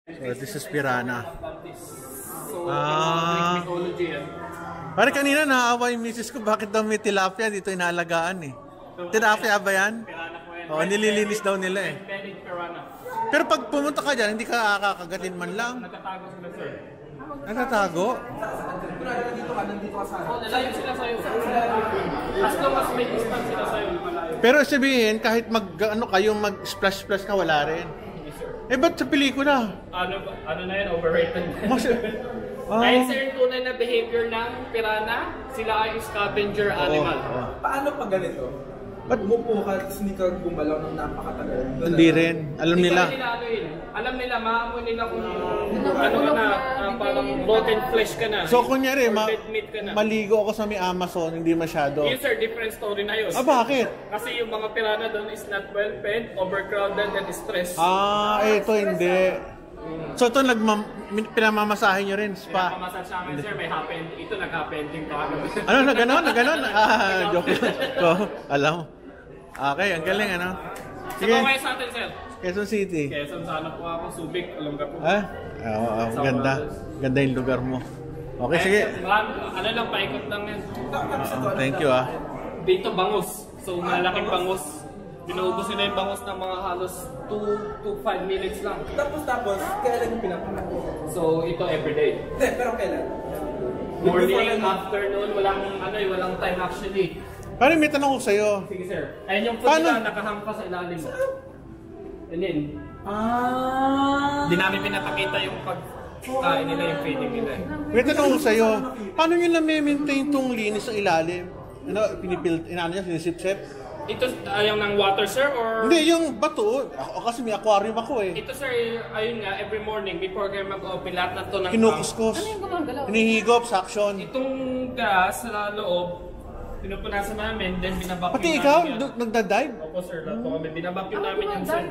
So this is piranha. So, mythology yan. Parang kanina naawa yung misis ko, bakit daw may tilapia dito inaalagaan eh. Tilapia ba yan? Piranha po yan. Oo, nililinis daw nila eh. Embedded piranha. Pero pag pumunta ka dyan, hindi ka kakagatin man lang. Nagtatago sila, sir. Nagtatago? Nandito ka sa Oh, nalayo sila sa'yo. As long as may distance sila sa'yo, malayo. Pero sabihin, kahit mag-splash-splash ka, wala rin. Eh, ba't sa pelikula? Ano na yan, overrated. Dahil sir, yung tunay na behavior ng piranha, sila ay scavenger animal. Paano pag ganito? Ba't umupo ka, tapos hindi ka gumalaw ng napakatagal? Hindi rin. Alam nila. Alam nila, maamoy nila kung parang rotten flesh ka na. So, kunyari, dead meat ka na. maligo ako sa may Amazon, hindi masyado. Yes sir, different story na yun. Ah, bakit? Kasi yung mga piranha doon is not well fed, overcrowded, and stressed. Ah, ito hindi. So, ito pinamamasahe nyo rin, spa. Pinapamassage sa akin sir, may happen. Ito nag-happening pa. Ano, na ganon? Ah, joke lang. So, alam mo. Okay, ang galing, ano? Sige. Saan kayo sa atin, sir? Quezon City. Quezon, sana po ako. Subic, alam ka po. Ah? Oo, ganda. Ganda yung lugar mo. Okay, sige. Ano lang, paikot lang yan. Thank you, ah. Dito, bangus. So, malaking bangus. Binuubos nila yung bangus ng mga halos 2 to 5 minutes lang. Tapos, kailan yung pinapakain? So, ito everyday. Hindi, pero kailan? Morning, afternoon, walang time actually. Parang may tanong ko sa'yo. Sige sir. Ayun yung food nila nakahampa sa ilalim mo. And then, di namin pinapakita yung pagkain nila, yung feeding nila. May tanong ko sa'yo. Paano nyo na-maintain itong linis sa ilalim? Ano, niya, sinisip-sip? Ito, yung ng water sir or? Hindi, yung bato. Ako kasi may aquarium ako eh. Ito sir, ayun nga, every morning before kayo mag-open, lahat na ito ng kinukuskus. Ano yung gumagalaw? Hinihigop, suction. Itong gas sa loob, pinupunasan namin, then binabacuum pati namin ikaw, yan. nagda-dive? Opo sir, lahat po kami. Binabacuum namin yan sir.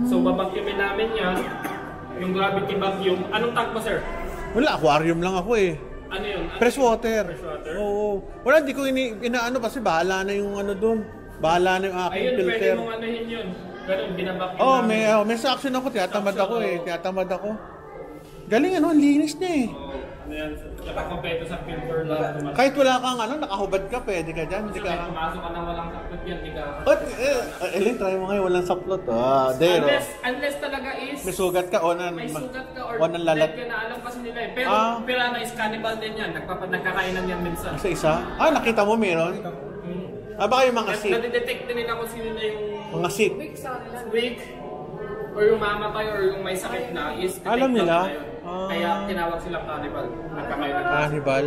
So babacuumin namin yan, yung gravity vacuum. Anong tank mo sir? Wala, aquarium lang ako eh. Ano yun? Fresh water. Fresh water? Oo. Wala, di ko inaano kasi bahala na yung ano doon. Bahala na yung aking ayun, filter. pwede mong anuhin yun. Ganun, binabacuum Oh, namin. may suction ako, tinatamad ako eh. Tinatamad ako. Galing ano, ang linis na eh. Ano yan, nakakompeto sa filter lang. Kahit wala kang ano, nakahubad ka, pwede ka dyan. Hindi So, ka... pumasok ka na walang saklot yan, di ka... Ellen, try mo ngayon, walang saplot. Ah, there. Unless talaga is... May sugat ka o may sugat ka or lalat. dead ka na, alam kasi nila eh. Pero piranha is cannibal din yan, nagkakainan yan minsan. Isa? Ah, nakita mo meron? Ah, baka yung mga sick. Nadidetect din nila kung sino na yung... Mga sick. Weak or yung mamatay or yung may sakit na is alam nila? Kaya tinawag silang cannibal. Nagkakainan. Cannibal?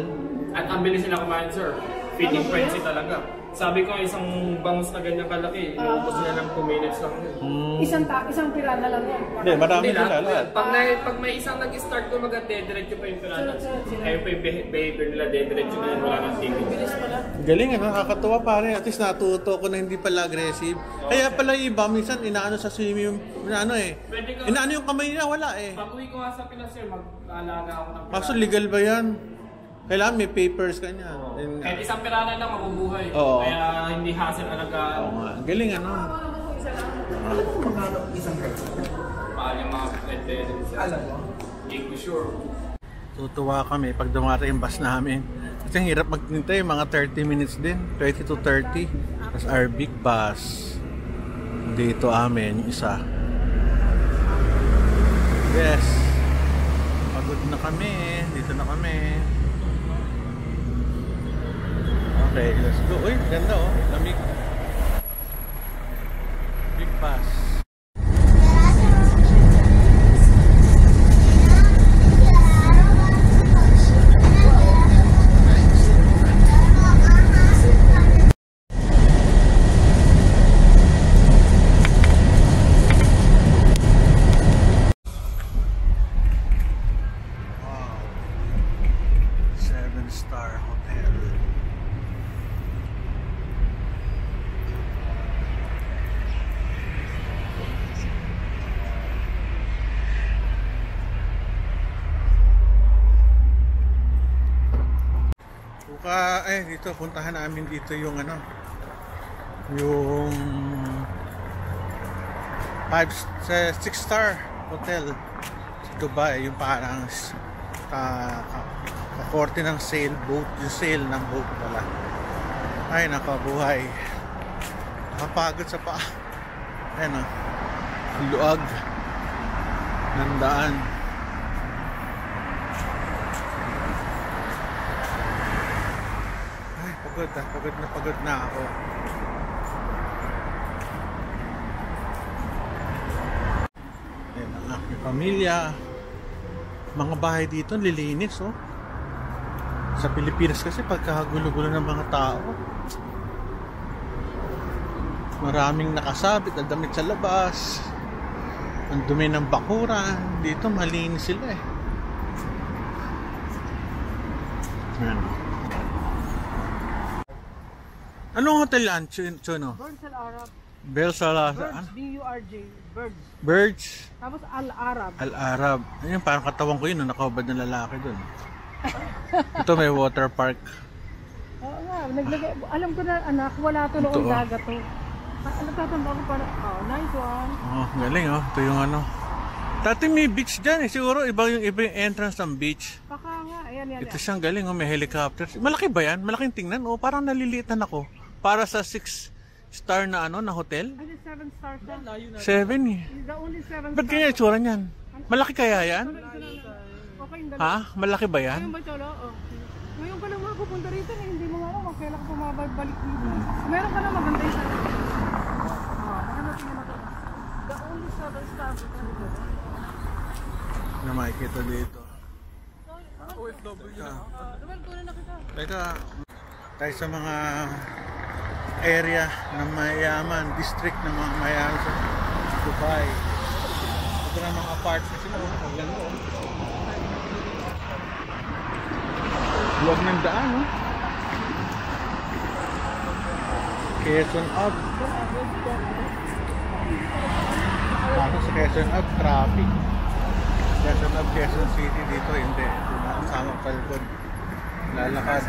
At ang bilis sila kumain, sir. Feeding frenzy talaga. Sabi ko, isang bangus na ganyan kalaki, inuubos nila ng 2 minutes lang yun. Isang pirana lang yan. Hindi, marami nila. Pag may isang nag-start ko mag-dediretso pa yung pirana. Kaya pa yung behavior nila, dediretso na yun, wala nang tigil. Galing, nakakatuwa pare. At least natuto ko na hindi pala aggressive. Kaya pala iba, minsan inaano sa swimming, inaano eh. Inaano yung kamay nila, wala eh. Pag uwi ko nga sa Pinas, sir, mag-aalaga ako ng pirana. Kaso legal ba yan? Kailangan may papers ka niya. Kahit isang pirana lang mabubuhay. Oo. Kaya hindi hassle alagaan. Oo nga. Galing ano. Isang head. Paano yung mga pwede. Alam mo? Hindi ko sure. Tutuwa kami pag dumating yung bus namin. Kasi ang hirap maghintay, mga 30 minutes din. 20 to 30. Tapos our big bus. Dito amin, yung isa. Yes. Pagod na kami. Dito na kami. Okay, let's go. Uy, ganda oh. Lamig. Big bus. Wow. 7-star hotel. Dito puntahan namin dito yung ano, yung 6-star hotel. Dubai, yung parang kakorte ng sailboat, yung sail ng boat pala. Ay nakabuhay, nakapagod sa paa. Ayan o, luag ng daan. Ay pagod na ako. Ayan ang aking pamilya. Mga bahay dito lilinis oh. Sa Pilipinas kasi pagkagulo-gulo ng mga tao, maraming nakasabit na damit sa labas, ang dumi ng bakuran. Dito malinis sila eh. Ayan. Anong hotel yan, Chuno? Birds Al Arab. Birds Al Arab. Birds, B-U-R-J. Birds. Birds Tapos Al Arab. Al Arab. Ayun, parang katawan ko yun, nakahubad na lalaki dun. Ito may water park. Oo nga, naglagay. Alam ko na anak, wala to noong Ito, dagat to. Nagtatanda ko para, nice one. Oh, galing oh. Ito yung ano. Dati may beach dyan eh. Siguro iba yung entrance ng beach. Baka nga, ayan. Ito siyang galing oh. May helicopter. Malaki ba yan? Malaking tingnan oh. Parang nalilitan ako. Para sa 6-star na ano na hotel. Ano 7 stars na? 7 eh. The only 7 Ba't stars. kaya itsura niyan? Malaki kaya yan? Okay, yung dalawa. Ha? Malaki ba yan? Ngayon ba, Cholo? Oh. Ngayon ka lang mapupunta rito na hindi mo nga alam kailan ka pumabalik dito. Meron ka na maganda yung sarili. Maganda tingnan mo to. The only 7 stars. Na makikita dito. Ruben, kunin na kita. Teka, tayo sa mga area ng mayaman, district ng mga mayaman sa Dubai. Ito na mga apartments sila. Ang ganda oh. Huwag ng daan oh. Quezon Ave. Ano sa Quezon Ave, traffic. Quezon Ave, Quezon City dito, hindi. Kasama palkod. Lalakad.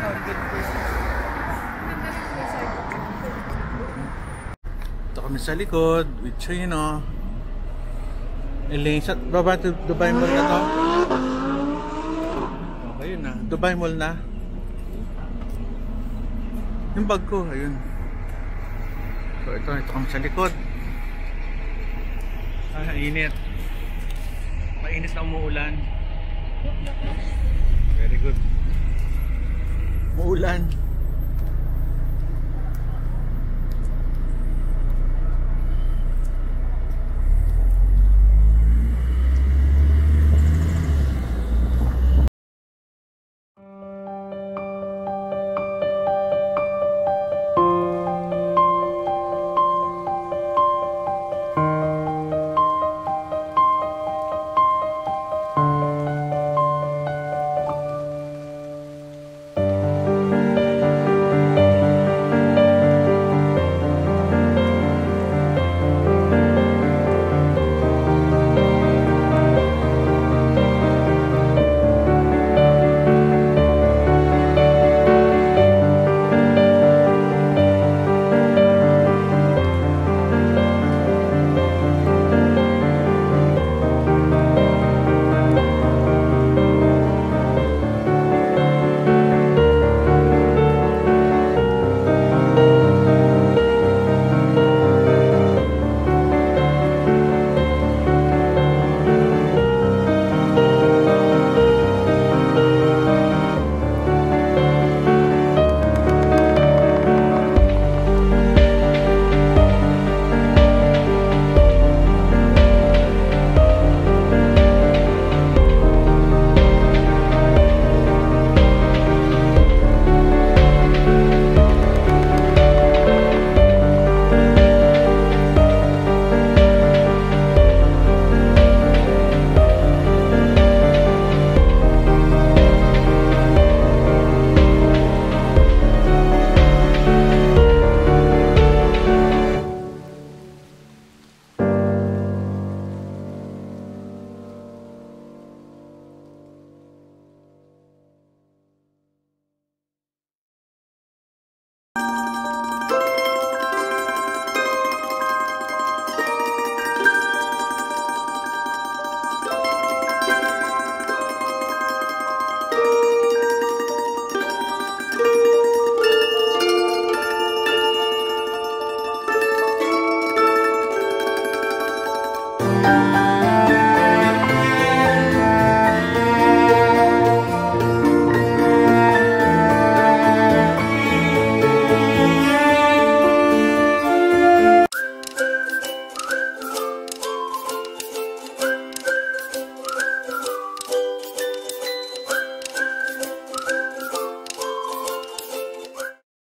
Ito kami sa likod with Chino. Elaine, sa baba to Dubai Mall na to. Okay yun na. Dubai Mall na. Yung bag ko, ayun. So ito kami sa likod. Init. Mainit na umuulan. Very good. Umuulan.